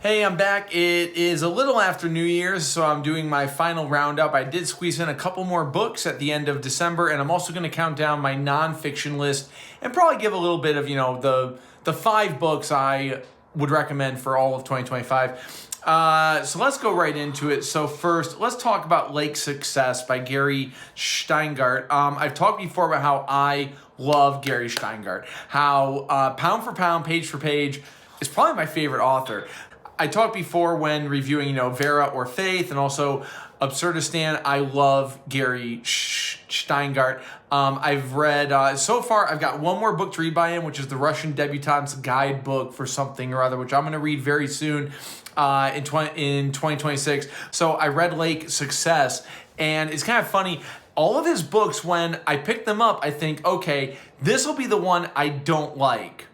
Hey, I'm back. It is a little after New Year's, so I'm doing my final roundup. I did squeeze in a couple more books at the end of December, and I'm also going to count down my nonfiction list and probably give a little bit of, the 5 books I would recommend for all of 2025. So let's go right into it. So first, let's talk about Lake Success by Gary Shteyngart. I've talked before about how I love Gary Shteyngart, how pound for pound, page for page, is probably my favorite author. I talked before when reviewing, Vera or Faith and also Absurdistan. I love Gary Shteyngart. I've read, so far, I've got one more book to read by him, which is the Russian Debutante's Guidebook for something or other, which I'm going to read very soon in 2026. So I read Lake Success, and it's kind of funny. All of his books, when I pick them up, I think, okay, this will be the one I don't like.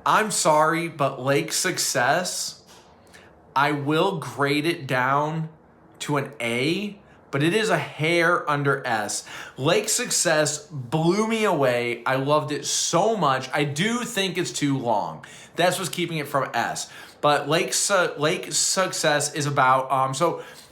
I'm sorry, but Lake Success, I will grade it down to an A, but it is a hair under S. Lake Success blew me away. I loved it so much. I do think it's too long. That's what's keeping it from S. But Lake Success is about,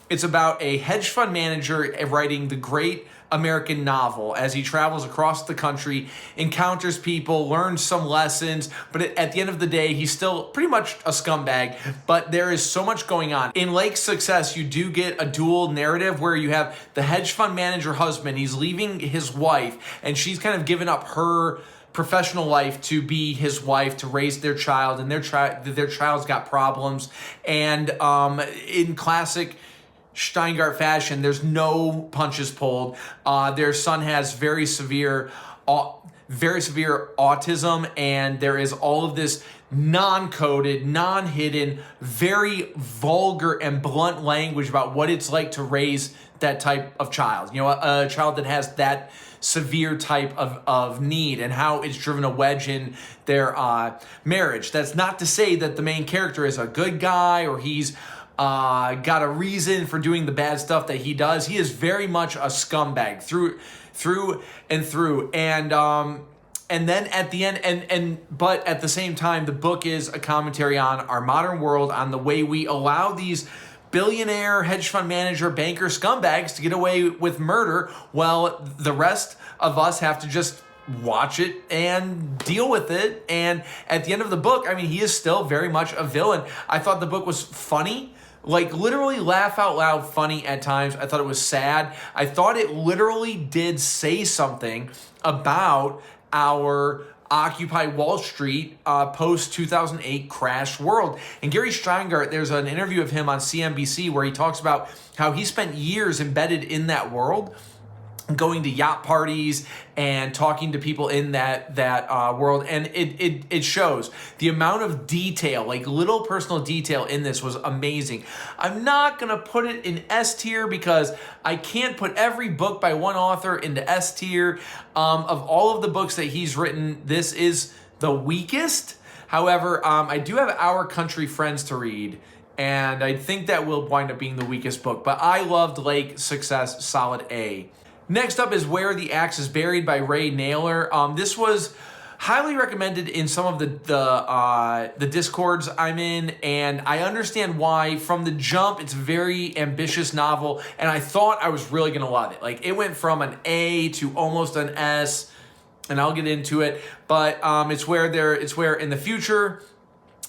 it's about a hedge fund manager writing the great American novel as he travels across the country, encounters people, learns some lessons, but at the end of the day, he's still pretty much a scumbag, but there is so much going on. In Lake Success, you do get a dual narrative where you have the hedge fund manager husband, he's leaving his wife, and she's kind of given up her professional life to be his wife, to raise their child, and their child's got problems, and in classic Shteyngart fashion, there's no punches pulled. Their son has very severe autism, and there is all of this non-coded, non-hidden, very vulgar and blunt language about what it's like to raise that type of child. A child that has that severe type of need, and how it's driven a wedge in their marriage. That's not to say that the main character is a good guy or he's got a reason for doing the bad stuff that he does. He is very much a scumbag through and through. And then at the end, but at the same time, the book is a commentary on our modern world, on the way we allow these billionaire, hedge fund manager, banker scumbags to get away with murder, while the rest of us have to just watch it and deal with it. And at the end of the book, he is still very much a villain. I thought the book was funny. Like, literally laugh out loud funny at times. I thought it was sad. I thought it literally did say something about our Occupy Wall Street post-2008 crash world. And Gary Shteyngart, there's an interview of him on CNBC where he talks about how he spent years embedded in that world, going to yacht parties and talking to people in that world, and it shows the amount of detail, like little personal detail in this was amazing. I'm not gonna put it in S tier because I can't put every book by one author into S tier. Of all of the books that he's written, this is the weakest. However, I do have Our Country Friends to read, and I think that will wind up being the weakest book, but I loved Lake Success, solid A. Next up is Where the Axe is Buried by Ray Nayler. This was highly recommended in some of the Discords I'm in, and I understand why. From the jump, it's a very ambitious novel, and I thought I was really gonna love it. Like, it went from an A to almost an S, and I'll get into it. But it's where in the future,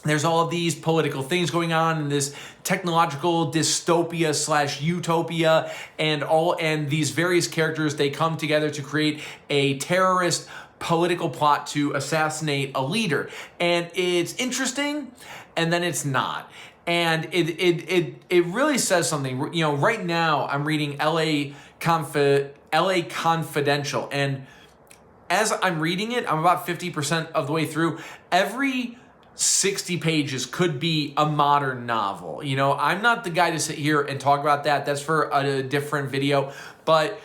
there's all of these political things going on in this technological dystopia / utopia, and these various characters, they come together to create a terrorist political plot to assassinate a leader. And it's interesting, and then it's not. And it really says something. Right now I'm reading LA Confidential, and as I'm reading it, I'm about 50% of the way through. Every 60 pages could be a modern novel. I'm not the guy to sit here and talk about that. That's for a different video. But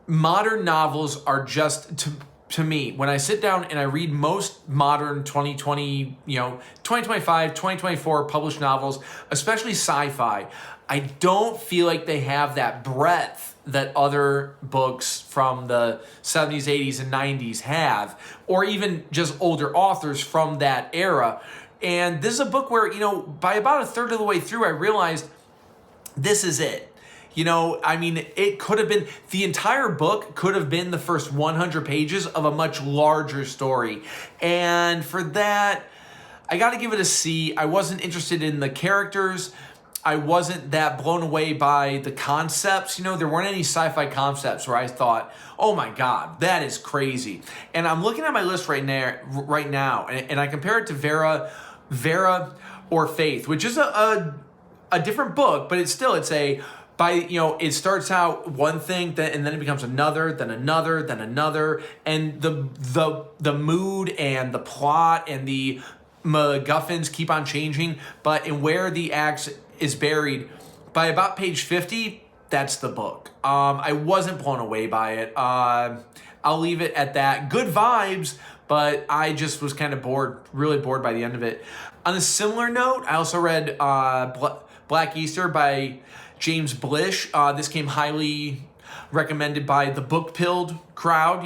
modern novels are just, to me, when I sit down and I read most modern 2020, 2025, 2024 published novels, especially sci-fi, I don't feel like they have that breadth that other books from the 70s, 80s, and 90s have, or even just older authors from that era. And this is a book where, by about a third of the way through, I realized this is it. I mean, it could have been, the entire book could have been the first 100 pages of a much larger story. And for that, I got to give it a C. I wasn't interested in the characters. I wasn't that blown away by the concepts. There weren't any sci-fi concepts where I thought, oh my God, that is crazy. And I'm looking at my list right now, and I compare it to Vera or Faith, which is a different book, but it's it starts out one thing, and then it becomes another, then another, then another, and the mood and the plot and the MacGuffins keep on changing, but in where the axe is buried, by about page 50, that's the book. I wasn't blown away by it. I'll leave it at that. Good vibes, but I just was kind of bored, really bored by the end of it. On a similar note, I also read Black Easter by James Blish. This came highly recommended by the book-pilled crowd,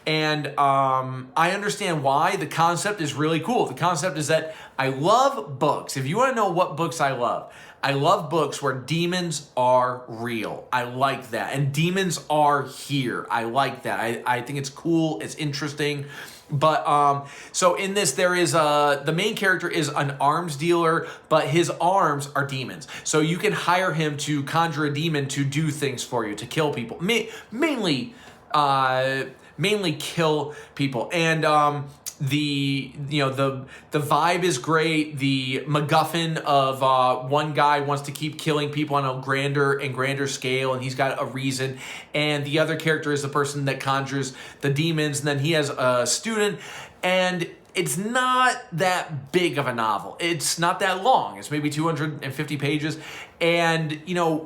and I understand why. The concept is really cool. The concept is that I love books. If you want to know what books I love books where demons are real. I like that. And demons are here. I like that. I think it's cool. It's interesting. But so in this, there is the main character is an arms dealer, but his arms are demons. So you can hire him to conjure a demon to do things for you, to kill people, mainly kill people. And the vibe is great. The MacGuffin of one guy wants to keep killing people on a grander and grander scale, and he's got a reason. And the other character is the person that conjures the demons, and then he has a student. And it's not that big of a novel. It's not that long. It's maybe 250 pages. And,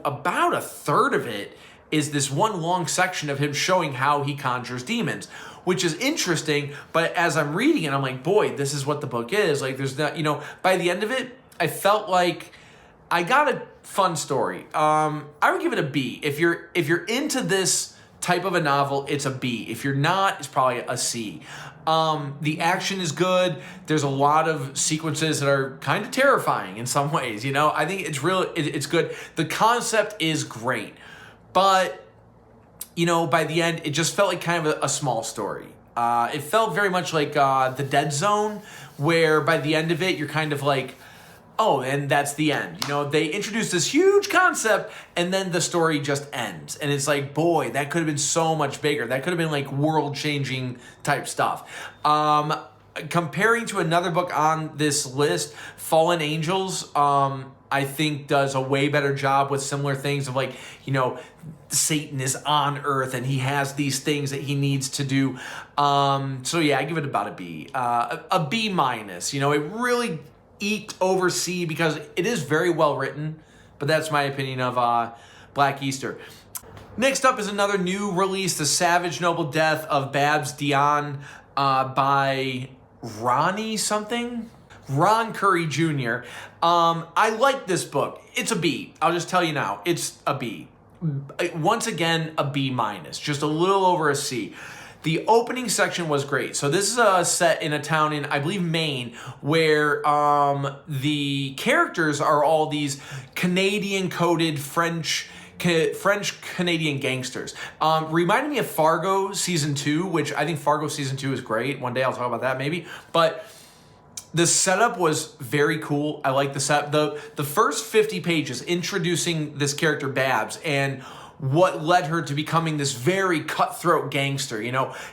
about a third of it is this one long section of him showing how he conjures demons, which is interesting. But as I'm reading it, I'm like, boy, this is what the book is. Like, there's not, by the end of it, I felt like I got a fun story. I would give it a B. If you're into this type of a novel, it's a B. If you're not, it's probably a C. The action is good. There's a lot of sequences that are kind of terrifying in some ways. I think it's good. The concept is great, but by the end, it just felt like kind of a small story. It felt very much like The Dead Zone, where by the end of it, you're kind of like, oh, and that's the end. They introduced this huge concept, and then the story just ends. And it's like, boy, that could have been so much bigger. That could have been like world-changing type stuff. Comparing to another book on this list, Fallen Angels, I think does a way better job with similar things of like, Satan is on Earth and he has these things that he needs to do. So yeah, I give it about a B. A B minus. It really eked over C because it is very well written, but that's my opinion of Black Easter. Next up is another new release, The Savage Noble Death of Babs Dionne by Ron Currie Jr. I like this book. It's a B. I'll just tell you now, it's a B. Once again, a B minus, just a little over a C. The opening section was great. So this is set in a town in, I believe, Maine, where the characters are all these Canadian-coded French-Canadian gangsters. Reminded me of Fargo Season 2, which I think Fargo Season 2 is great. One day I'll talk about that maybe. But the setup was very cool. I like the setup. The first 50 pages introducing this character Babs and what led her to becoming this very cutthroat gangster,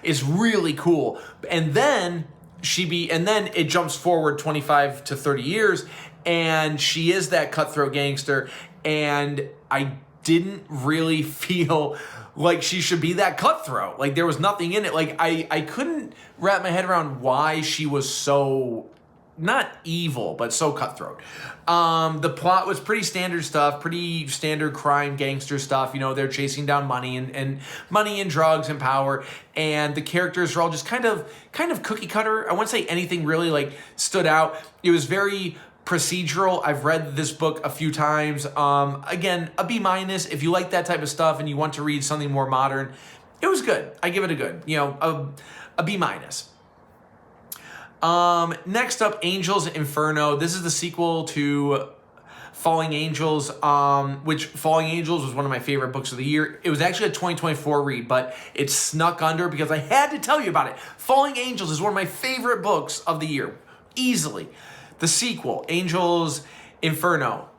is really cool. And then it jumps forward 25 to 30 years and she is that cutthroat gangster, and I didn't really feel like she should be that cutthroat. Like, there was nothing in it. Like, I couldn't wrap my head around why she was so, not evil, but so cutthroat. The plot was pretty standard stuff, pretty standard crime gangster stuff. They're chasing down money and money and drugs and power. And the characters are all just kind of cookie cutter. I wouldn't say anything really like stood out. It was very procedural. I've read this book a few times. Again, a B minus. If you like that type of stuff and you want to read something more modern, it was good. I give it a good, a B minus. Next up, Angels Inferno. This is the sequel to Falling Angels, which Falling Angels was one of my favorite books of the year. It was actually a 2024 read, but it snuck under because I had to tell you about it. Falling Angels is one of my favorite books of the year, easily. The sequel, Angels Inferno.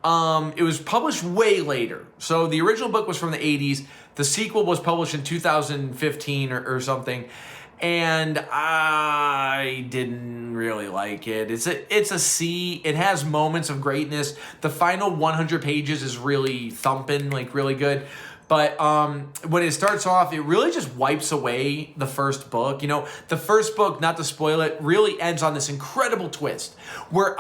It was published way later. So the original book was from the 80s. The sequel was published in 2015 or something. And I didn't really like it. It's a C. It has moments of greatness. The final 100 pages is really thumping, like really good. But when it starts off, it really just wipes away the first book. You know, the first book, not to spoil it, really ends on this incredible twist where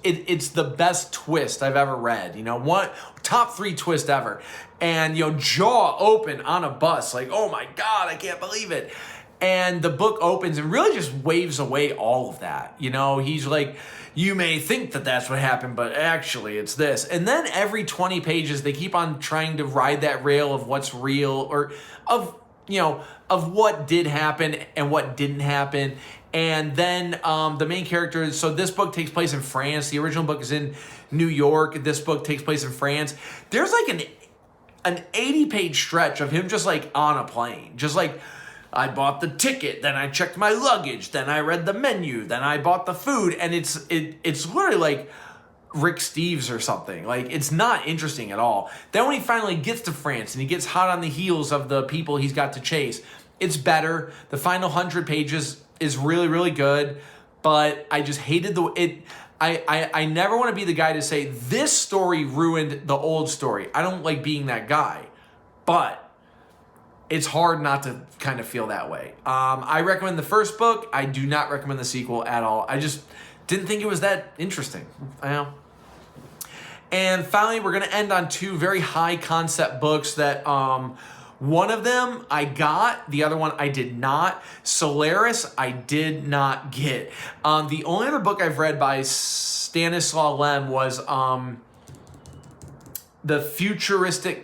it's the best twist I've ever read. You know, top 3 twist ever. And, you know, jaw open on a bus, like, oh my God, I can't believe it. And the book opens and really just waves away all of that. You know, he's like, you may think that that's what happened, but actually it's this. And then every 20 pages, they keep on trying to ride that rail of what's real or of what did happen and what didn't happen. And then the main character, so this book takes place in France. The original book is in New York. This book takes place in France. There's like an 80-page stretch of him just like on a plane, just like, I bought the ticket, then I checked my luggage, then I read the menu, then I bought the food, and it's literally like Rick Steves or something. Like, it's not interesting at all. Then when he finally gets to France and he gets hot on the heels of the people he's got to chase, it's better. The final 100 pages is really, really good, but I just hated I never want to be the guy to say this story ruined the old story. I don't like being that guy, but it's hard not to kind of feel that way. I recommend the first book. I do not recommend the sequel at all. I just didn't think it was that interesting. I know. And finally, we're going to end on 2 very high concept books that one of them I got, the other one I did not. Solaris, I did not get. The only other book I've read by Stanisław Lem was the futuristic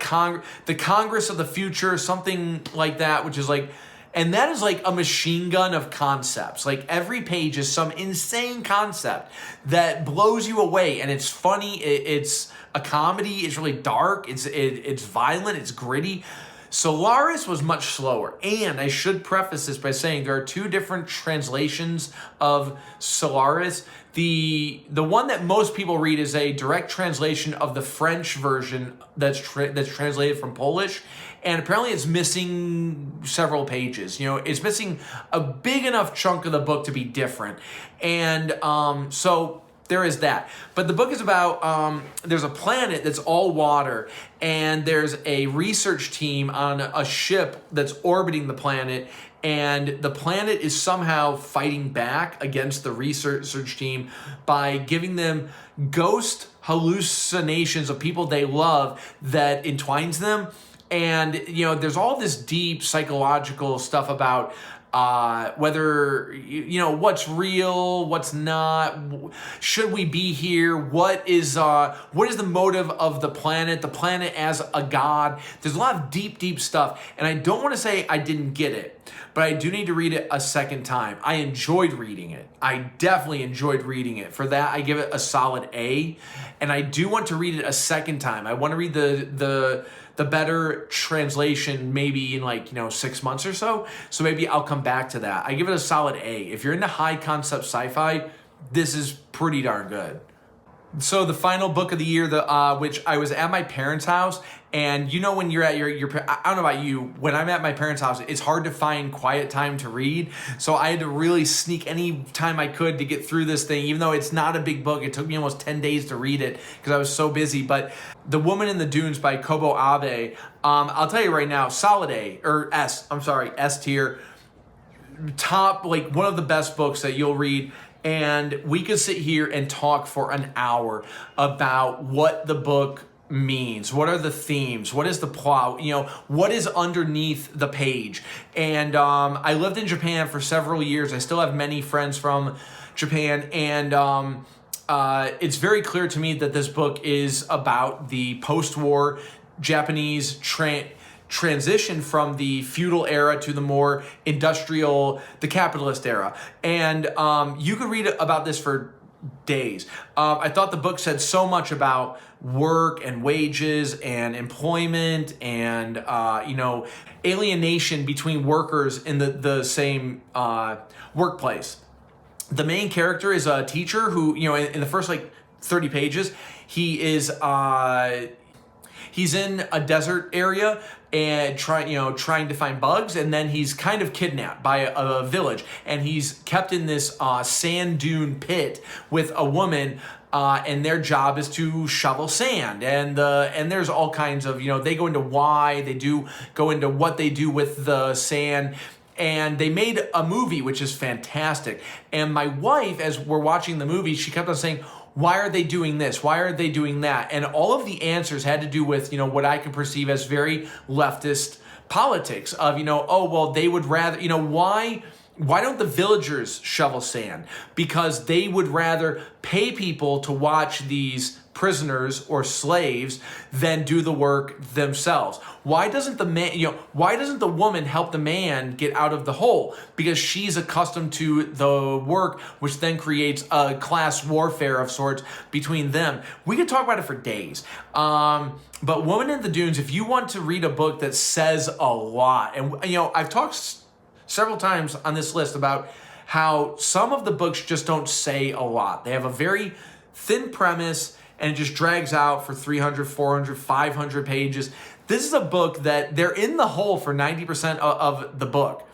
the Congress of the Future, something like that, which is like, and that is like a machine gun of concepts. Like every page is some insane concept that blows you away, and it's funny. It's a comedy. It's really dark. It's violent. It's gritty. Solaris was much slower, and I should preface this by saying there are 2 different translations of Solaris. The one that most people read is a direct translation of the French version that's translated from Polish, and apparently it's missing several pages. You know, it's missing a big enough chunk of the book to be different, and so there is that. But the book is about, there's a planet that's all water, and there's a research team on a ship that's orbiting the planet, and the planet is somehow fighting back against the research team by giving them ghost hallucinations of people they love that entwines them. And, you know, there's all this deep psychological stuff about whether, you know, what's real, what's not, should we be here, what is the motive of the planet as a god. There's a lot of deep stuff, and I don't want to say I didn't get it, but I do need to read it a second time. I enjoyed reading it. I definitely enjoyed reading it. For that, I give it a solid A, and I do want to read it a second time. I want to read the better translation maybe in 6 months or so. So maybe I'll come back to that. I give it a solid A. If you're into high concept sci-fi, this is pretty darn good. So the final book of the year, which I was at my parents' house, and you know when you're at your I don't know about you, when I'm at my parents' house, it's hard to find quiet time to read. So I had to really sneak any time I could to get through this thing, even though it's not a big book. It took me almost 10 days to read it because I was so busy. But The Woman in the Dunes by Kōbō, I'll tell you right now, solid A, or S, I'm sorry, S tier. Top, one of the best books that you'll read. And we could sit here and talk for an hour about what the book means. What are the themes? What is the plot? You know, what is underneath the page? And I lived in Japan for several years. I still have many friends from Japan. And it's very clear to me that this book is about the post-war Japanese transition from the feudal era to the more industrial, the capitalist era. And you could read about this for days. I thought the book said so much about work and wages and employment and, alienation between workers in the same workplace. The main character is a teacher who, in the first 30 pages, he's in a desert area and trying to find bugs, and then he's kind of kidnapped by a village, and he's kept in this sand dune pit with a woman, and their job is to shovel sand, and there's all kinds of, they go into why they do go into what they do with the sand. And they made a movie, which is fantastic. And my wife, as we're watching the movie, she kept on saying, why are they doing this? Why are they doing that? And all of the answers had to do with, what I can perceive as very leftist politics of, they would rather, why don't the villagers shovel sand? Because they would rather pay people to watch these prisoners or slaves than do the work themselves. Why doesn't the woman help the man get out of the hole? Because she's accustomed to the work, which then creates a class warfare of sorts between them. We could talk about it for days. But Woman in the Dunes, if you want to read a book that says a lot, and I've talked several times on this list about how some of the books just don't say a lot. They have a very thin premise, and it just drags out for 300, 400, 500 pages. This is a book that they're in the hole for 90% of the book.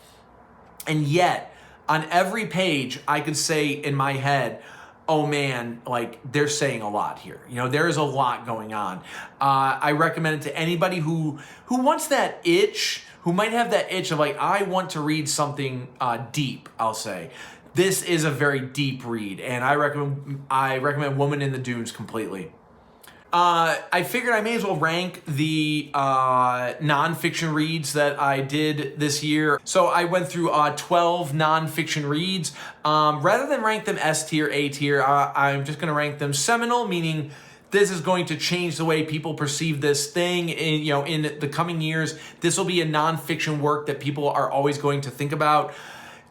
And yet, on every page, I could say in my head, oh man, they're saying a lot here. There is a lot going on. I recommend it to anybody who wants that itch, who might have that itch of I want to read something deep, I'll say. This is a very deep read, and I recommend Woman in the Dunes completely. I figured I may as well rank the nonfiction reads that I did this year. So I went through 12 nonfiction reads. Rather than rank them S tier, A tier, I'm just going to rank them seminal, meaning this is going to change the way people perceive this thing. In the coming years, this will be a nonfiction work that people are always going to think about.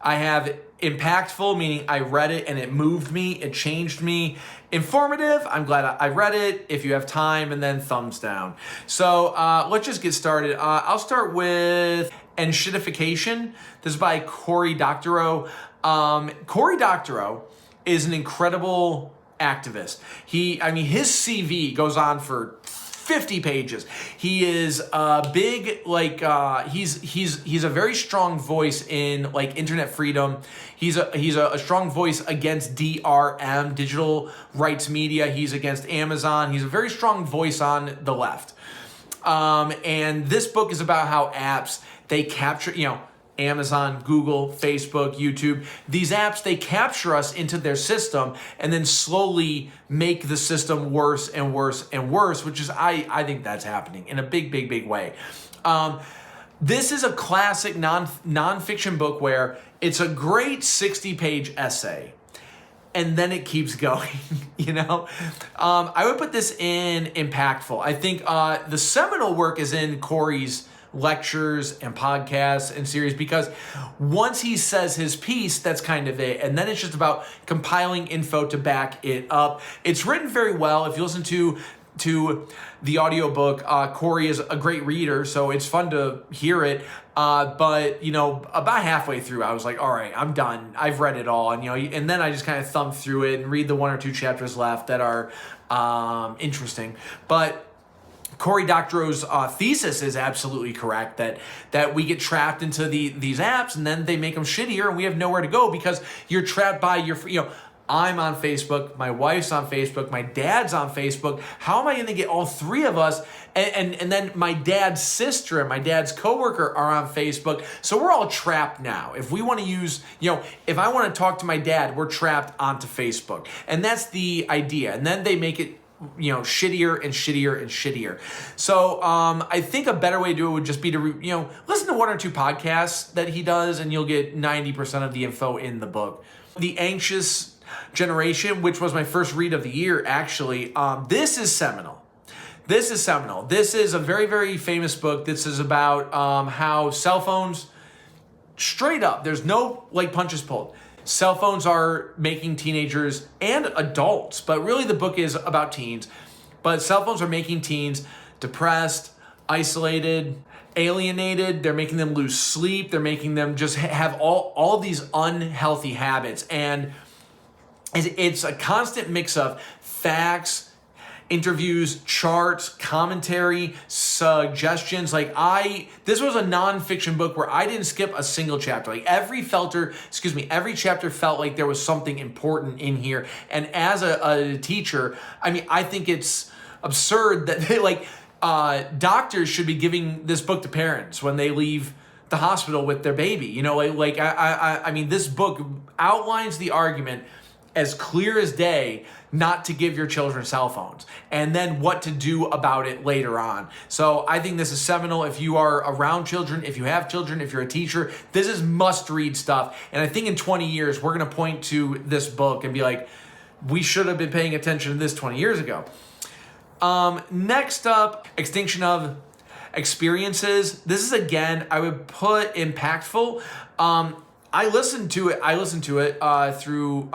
I have impactful, meaning I read it and it moved me, it changed me. Informative, I'm glad I read it. If you have time, and then thumbs down. So let's just get started. I'll start with Enshittification. This is by Cory Doctorow. Cory Doctorow is an incredible activist. His CV goes on for 50 pages. He is a big, he's a very strong voice in internet freedom. He's a strong voice against DRM, digital rights media. He's against Amazon. He's a very strong voice on the left. And this book is about how apps, they capture, Amazon, Google, Facebook, YouTube. These apps, they capture us into their system and then slowly make the system worse and worse and worse, which is, I think that's happening in a big, big, big way. This is a classic nonfiction book where it's a great 60-page essay, and then it keeps going, I would put this in impactful. I think the seminal work is in Cory's lectures and podcasts and series, because once he says his piece, that's kind of it. And then it's just about compiling info to back it up. It's written very well. If you listen to the audiobook, Cory is a great reader, so it's fun to hear it. But about halfway through, I was like, all right, I'm done. I've read it all. And then I just kind of thumb through it and read the 1 or 2 chapters left that are interesting. But Cory Doctorow's thesis is absolutely correct, that we get trapped into these apps, and then they make them shittier, and we have nowhere to go because you're trapped by I'm on Facebook, my wife's on Facebook, my dad's on Facebook. How am I going to get all three of us? And then my dad's sister and my dad's coworker are on Facebook. So we're all trapped now. If we want to use, if I want to talk to my dad, we're trapped onto Facebook. And that's the idea. And then they make it shittier and shittier and shittier. So I think a better way to do it would just be to, listen to 1 or 2 podcasts that he does, and you'll get 90% of the info in the book. The Anxious Generation, which was my first read of the year, actually, this is seminal. This is seminal. This is a very, very famous book. This is about how cell phones, straight up, there's no like punches pulled. Cell phones are making teenagers and adults, but really the book is about teens. But cell phones are making teens depressed, isolated, alienated. They're making them lose sleep. They're making them just have all these unhealthy habits. And it's a constant mix of facts, interviews, charts, commentary, suggestions. Like this was a nonfiction book where I didn't skip a single chapter. Like every chapter felt like there was something important in here. And as a teacher, I mean, I think it's absurd that they doctors should be giving this book to parents when they leave the hospital with their baby. You know, I mean, this book outlines the argument as clear as day not to give your children cell phones, and then what to do about it later on. So I think this is seminal. If you are around children, if you have children, if you're a teacher, this is must-read stuff. And I think in 20 years, we're going to point to this book and be like, we should have been paying attention to this 20 years ago. Next up, Extinction of Experiences. This is, again, I would put impactful. I listened to it through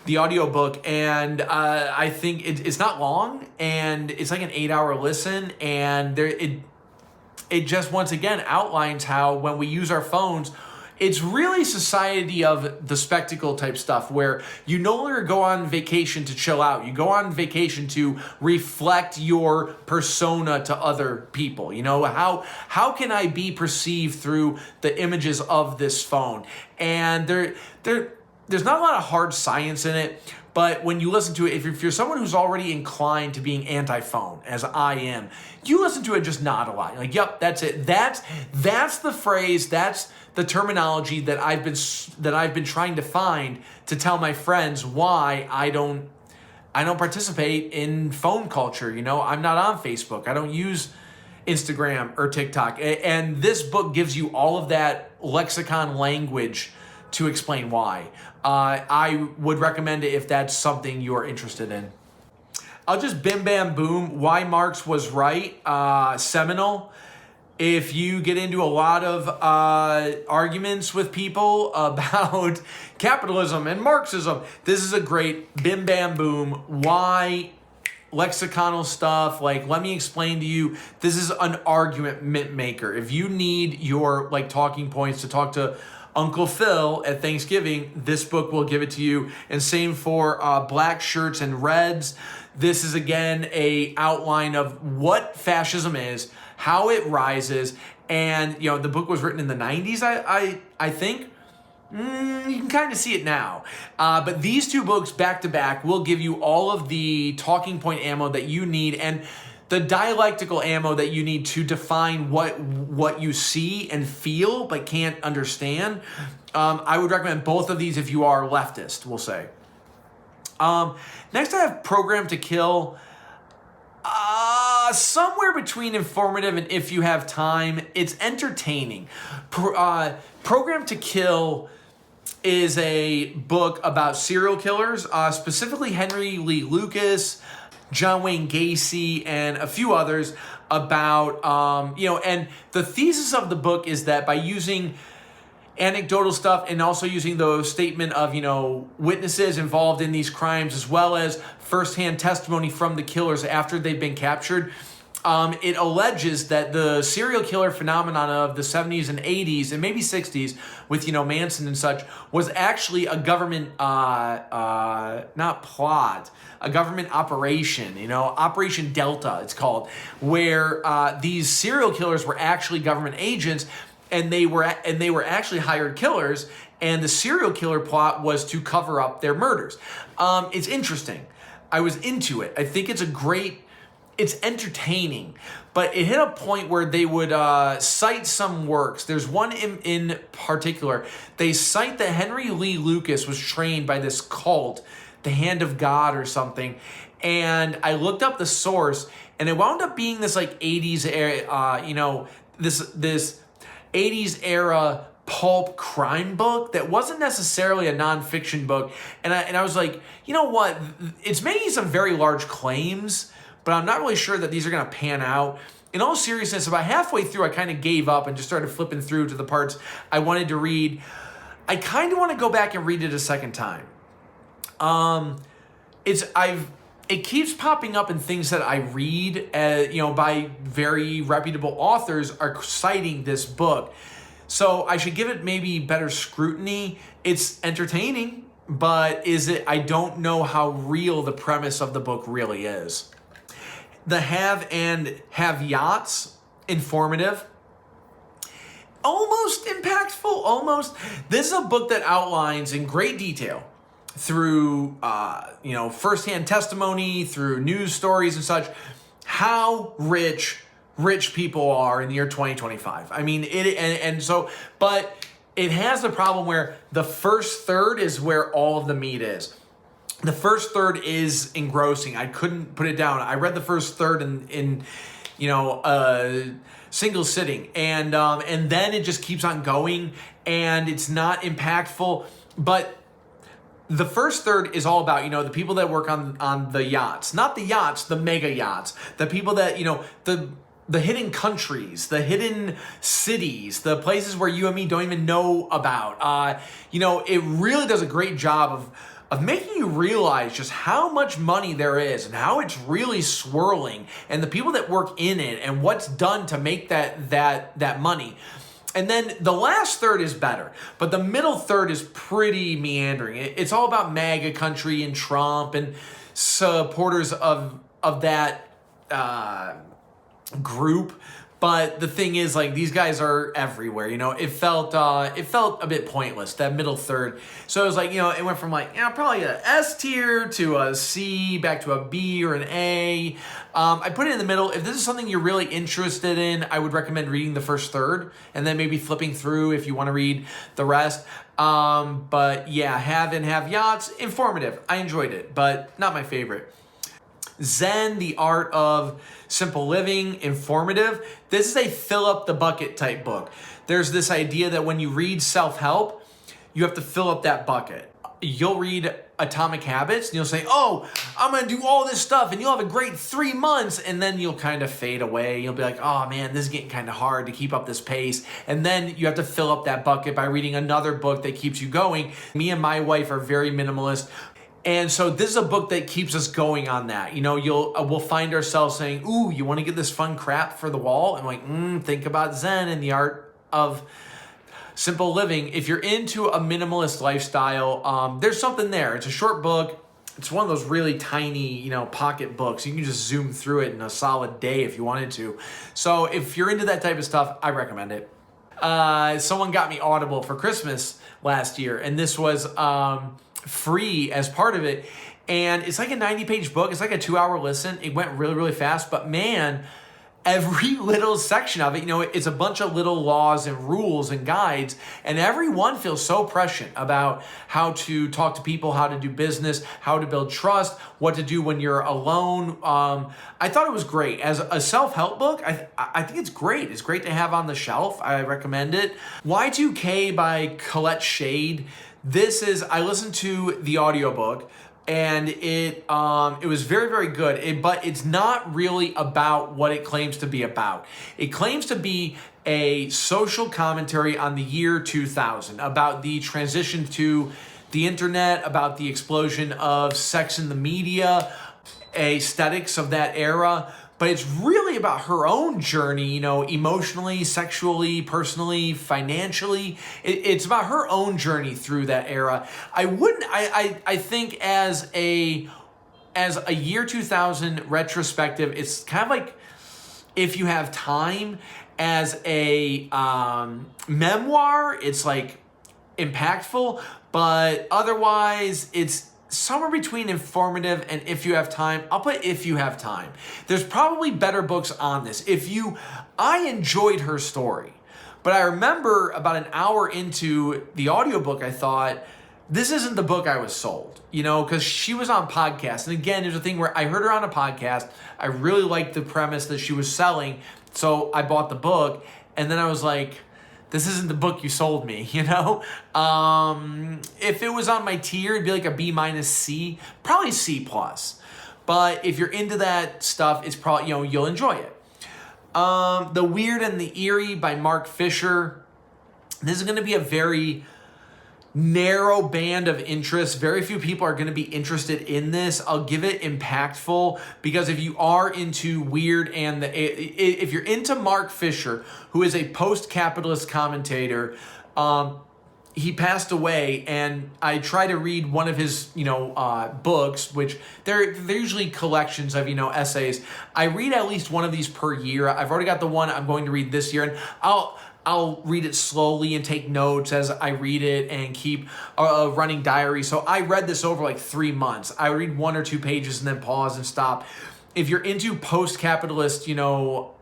the audiobook, and I think it's not long, and it's like an 8-hour listen, and it just once again outlines how when we use our phones, it's really society of the spectacle type stuff where you no longer go on vacation to chill out. You go on vacation to reflect your persona to other people. You know, how can I be perceived through the images of this phone? And there's not a lot of hard science in it, but when you listen to it, if you're someone who's already inclined to being anti-phone, as I am, you listen to it just nod a lot. You're like, yep, that's it. That's the phrase. That's the terminology that I've been trying to find to tell my friends why I don't participate in phone culture. You know, I'm not on Facebook. I don't use Instagram or TikTok. And this book gives you all of that lexicon language to explain why. I would recommend it if that's something you're interested in. I'll just bim bam boom. Why Marx was right. Seminal. If you get into a lot of arguments with people about capitalism and Marxism, this is a great bim bam boom. Why lexiconal stuff? Like, let me explain to you. This is an argument maker. If you need your talking points to talk to Uncle Phil at Thanksgiving, this book will give it to you. And same for Blackshirts and Reds. This is, again, a outline of what fascism is, how it rises, and the book was written in the 90s, I think. You can kind of see it now. But these two books back to back will give you all of the talking point ammo that you need and the dialectical ammo that you need to define what you see and feel but can't understand. I would recommend both of these if you are leftist, we'll say. Next I have Program to Kill. Somewhere between informative and if you have time. It's entertaining. Program to Kill is a book about serial killers, specifically Henry Lee Lucas, John Wayne Gacy, and a few others about, and the thesis of the book is that by using anecdotal stuff and also using the statement of, witnesses involved in these crimes, as well as firsthand testimony from the killers after they've been captured, it alleges that the serial killer phenomenon of the 70s and 80s and maybe 60s with, Manson and such was actually a government, not plot, a government operation, Operation Delta it's called, where these serial killers were actually government agents and they were actually hired killers, and the serial killer plot was to cover up their murders. It's interesting. I was into it. I think it's entertaining, but it hit a point where they would cite some works. There's one in particular. They cite that Henry Lee Lucas was trained by this cult, the Hand of God or something, and I looked up the source, and it wound up being this 80s era, this 80s era pulp crime book that wasn't necessarily a nonfiction book, and I was like, you know what? It's making some very large claims, but I'm not really sure that these are going to pan out. In all seriousness, about halfway through, I kind of gave up and just started flipping through to the parts I wanted to read. I kind of want to go back and read it a second time. It keeps popping up in things that I read, by very reputable authors are citing this book. So I should give it maybe better scrutiny. It's entertaining, but I don't know how real the premise of the book really is. The have and have yachts, informative, almost impactful, almost. This is a book that outlines in great detail through, firsthand testimony, through news stories and such, how rich people are in the year 2025. I mean, but it has the problem where the first third is where all of the meat is. The first third is engrossing. I couldn't put it down. I read the first third in a single sitting, and then it just keeps on going, and it's not impactful. But the first third is all about, the people that work on the yachts, not the yachts, the mega yachts, the people that, the hidden countries, the hidden cities, the places where you and me don't even know about. It really does a great job of making you realize just how much money there is and how it's really swirling, and the people that work in it and what's done to make that money. And then the last third is better, but the middle third is pretty meandering. It's all about MAGA country and Trump and supporters of that group. But the thing is, these guys are everywhere. It felt a bit pointless, that middle third. So it was it went from probably a S tier to a C, back to a B or an A. I put it in the middle. If this is something you're really interested in, I would recommend reading the first third and then maybe flipping through if you want to read the rest. But yeah, have and have yachts, informative. I enjoyed it, but not my favorite. Zen, the Art of Simple Living, informative. This is a fill up the bucket type book. There's this idea that when you read self-help, you have to fill up that bucket. You'll read Atomic Habits and you'll say, oh, I'm going to do all this stuff and you'll have a great 3 months, and then you'll kind of fade away. You'll be like, oh man, this is getting kind of hard to keep up this pace. And then you have to fill up that bucket by reading another book that keeps you going. Me and my wife are very minimalist. And so this is a book that keeps us going on that. We'll find ourselves saying, ooh, you want to get this fun crap for the wall? And think about Zen and the Art of Simple Living. If you're into a minimalist lifestyle, there's something there. It's a short book. It's one of those really tiny, pocket books. You can just zoom through it in a solid day if you wanted to. So if you're into that type of stuff, I recommend it. Someone got me Audible for Christmas last year, and this was free as part of it, and it's like a 90-page book. It's like a 2-hour listen. It went really, really fast, but man, every little section of it, it's a bunch of little laws and rules and guides, and every one feels so prescient about how to talk to people, how to do business, how to build trust, what to do when you're alone. I thought it was great. As a self-help book, I think it's great. It's great to have on the shelf. I recommend it. Y2K by Colette Shade. I listened to the audiobook, and it was very, very good. But it's not really about what it claims to be about. It claims to be a social commentary on the year 2000, about the transition to the internet, about the explosion of sex in the media, aesthetics of that era. But it's really about her own journey, emotionally, sexually, personally, financially. It's about her own journey through that era. I think as a year 2000 retrospective, it's kind of like If You Have Time. As a memoir, it's impactful, but otherwise it's somewhere between informative and If You Have Time. I'll put If You Have Time. There's probably better books on this. I enjoyed her story, but I remember about an hour into the audiobook, I thought, this isn't the book I was sold, because she was on podcast. And again, there's a thing where I heard her on a podcast. I really liked the premise that she was selling. So I bought the book, and then I was like, this isn't the book you sold me, If it was on my tier, it'd be like a B- C, probably C+. But if you're into that stuff, it's probably, you'll enjoy it. The Weird and the Eerie by Mark Fisher. This is going to be a very narrow band of interest. Very few people are going to be interested in this. I'll give it impactful because if you are into weird and if you're into Mark Fisher, who is a post-capitalist commentator, he passed away, and I try to read one of his, books, which they're usually collections of, essays. I read at least one of these per year. I've already got the one I'm going to read this year, and I'll read it slowly and take notes as I read it and keep a running diary. So I read this over like 3 months. I read 1 or 2 pages and then pause and stop. If you're into post-capitalist,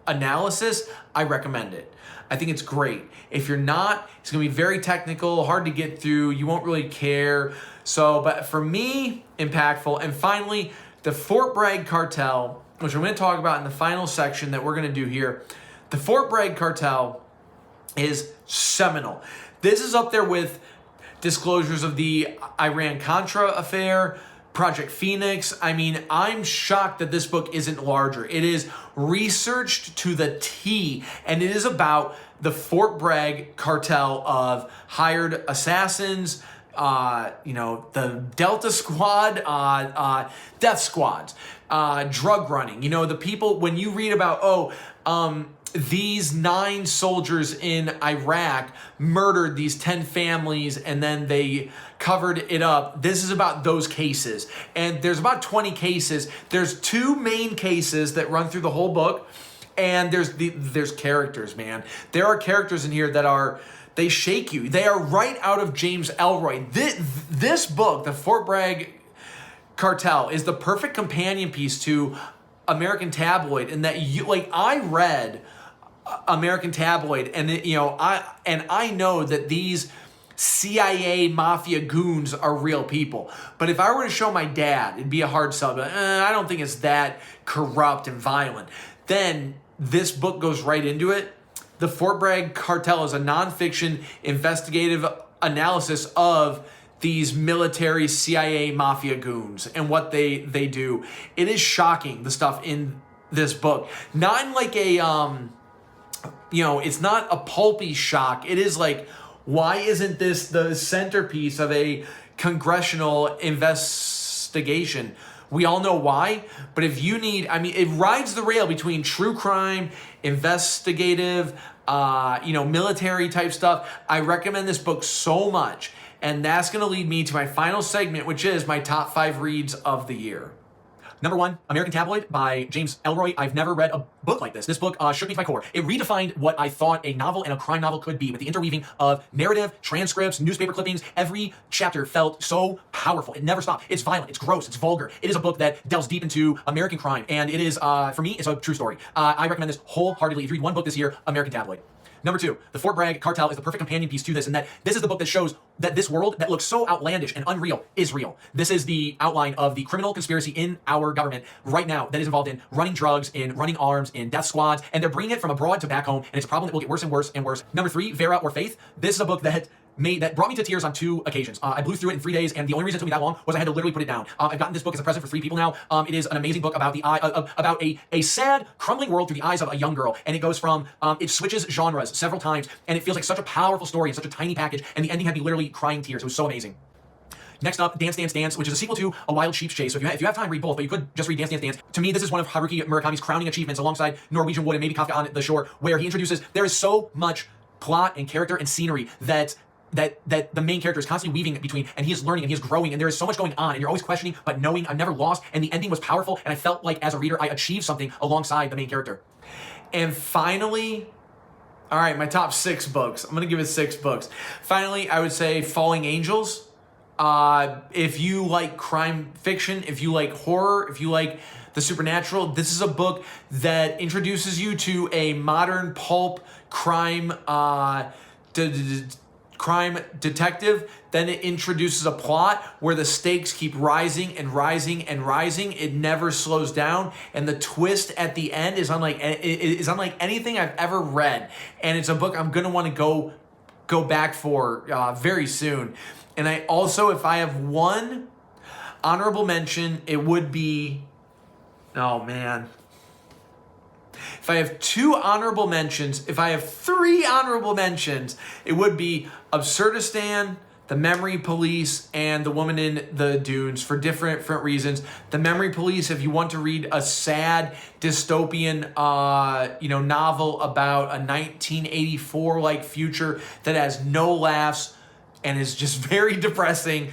analysis, I recommend it. I think it's great. If you're not, it's going to be very technical, hard to get through. You won't really care. So, but for me, impactful. And finally, the Fort Bragg Cartel, which I'm going to talk about in the final section that we're going to do here. The Fort Bragg Cartel is seminal. This is up there with disclosures of the Iran-Contra affair, Project Phoenix. I mean, I'm shocked that this book isn't larger. It is researched to the T, and it is about the Fort Bragg cartel of hired assassins, the Delta Squad, death squads, drug running. The people, when you read about, these 9 soldiers in Iraq murdered these 10 families and then they covered it up. This is about those cases. And there's about 20 cases. There's 2 main cases that run through the whole book. And there's characters, man. There are characters in here that they shake you. They are right out of James Ellroy. This book, The Fort Bragg Cartel, is the perfect companion piece to American Tabloid in that I read American Tabloid, and I know that these CIA mafia goons are real people. But if I were to show my dad, it'd be a hard sell. But I don't think it's that corrupt and violent. Then this book goes right into it. The Fort Bragg Cartel is a nonfiction investigative analysis of these military CIA mafia goons and what they do. It is shocking, the stuff in this book. Not in like a it's not a pulpy shock. It is like, why isn't this the centerpiece of a congressional investigation? We all know why, but if you need, it rides the rail between true crime, investigative, military type stuff. I recommend this book so much. And that's going to lead me to my final segment, which is my top 5 reads of the year. Number 1, American Tabloid by James Ellroy. I've never read a book like this. This book shook me to my core. It redefined what I thought a novel and a crime novel could be with the interweaving of narrative, transcripts, newspaper clippings. Every chapter felt so powerful. It never stopped. It's violent. It's gross. It's vulgar. It is a book that delves deep into American crime. And it is, for me, it's a true story. I recommend this wholeheartedly. If you read one book this year, American Tabloid. Number 2, the Fort Bragg Cartel is the perfect companion piece to this, in that this is the book that shows that this world that looks so outlandish and unreal is real. This is the outline of the criminal conspiracy in our government right now that is involved in running drugs, in running arms, in death squads, and they're bringing it from abroad to back home, and it's a problem that will get worse and worse and worse. Number 3, Vera or Faith. This is a book that brought me to tears on 2 occasions. I blew through it in 3 days, and the only reason it took me that long was I had to literally put it down. I've gotten this book as a present for 3 people now. It is an amazing book about about a sad, crumbling world through the eyes of a young girl, and it goes from, it switches genres several times, and it feels like such a powerful story in such a tiny package, and the ending had me literally crying tears. It was so amazing. Next up, Dance, Dance, Dance, which is a sequel to A Wild Sheep's Chase. So if you have time, read both, but you could just read Dance, Dance, Dance. To me, this is one of Haruki Murakami's crowning achievements alongside Norwegian Wood and maybe Kafka on the Shore, where he introduces, there is so much plot and character and scenery that the main character is constantly weaving between, and he is learning and he is growing, and there is so much going on, and you're always questioning, but knowing. I'm never lost, and the ending was powerful, and I felt like as a reader I achieved something alongside the main character. And finally, all right, my top 6 books. I'm gonna give it 6 books. Finally, I would say Falling Angels. If you like crime fiction, if you like horror, if you like the supernatural, this is a book that introduces you to a modern pulp crime crime detective. Then it introduces a plot where the stakes keep rising and rising and rising. It never slows down, and the twist at the end is unlike anything I've ever read. And it's a book I'm gonna want to go back for very soon. And I also, if I have one honorable mention, it would be Oh, man. If I have 2 honorable mentions, if I have 3 honorable mentions, it would be Absurdistan, The Memory Police, and The Woman in the Dunes for different reasons. The Memory Police, if you want to read a sad dystopian, novel about a 1984-like future that has no laughs and is just very depressing.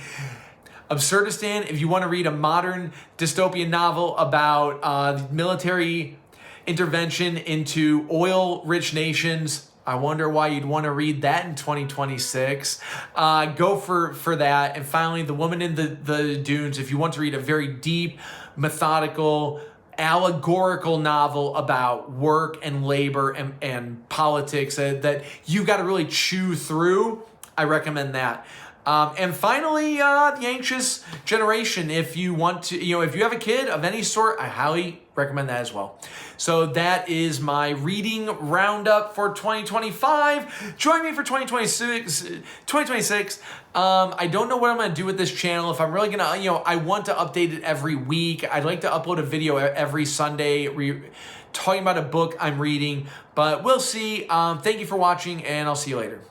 Absurdistan, if you want to read a modern dystopian novel about military intervention into oil-rich nations. I wonder why you'd want to read that in 2026. Go for that. And finally, The Woman in the Dunes, if you want to read a very deep, methodical, allegorical novel about work and labor and politics that you've got to really chew through, I recommend that. And finally, The Anxious Generation. If you want to, if you have a kid of any sort, I highly recommend that as well. So that is my reading roundup for 2025. Join me for 2026. I don't know what I'm going to do with this channel. If I'm really going to, I want to update it every week. I'd like to upload a video every Sunday talking about a book I'm reading, but we'll see. Thank you for watching, and I'll see you later.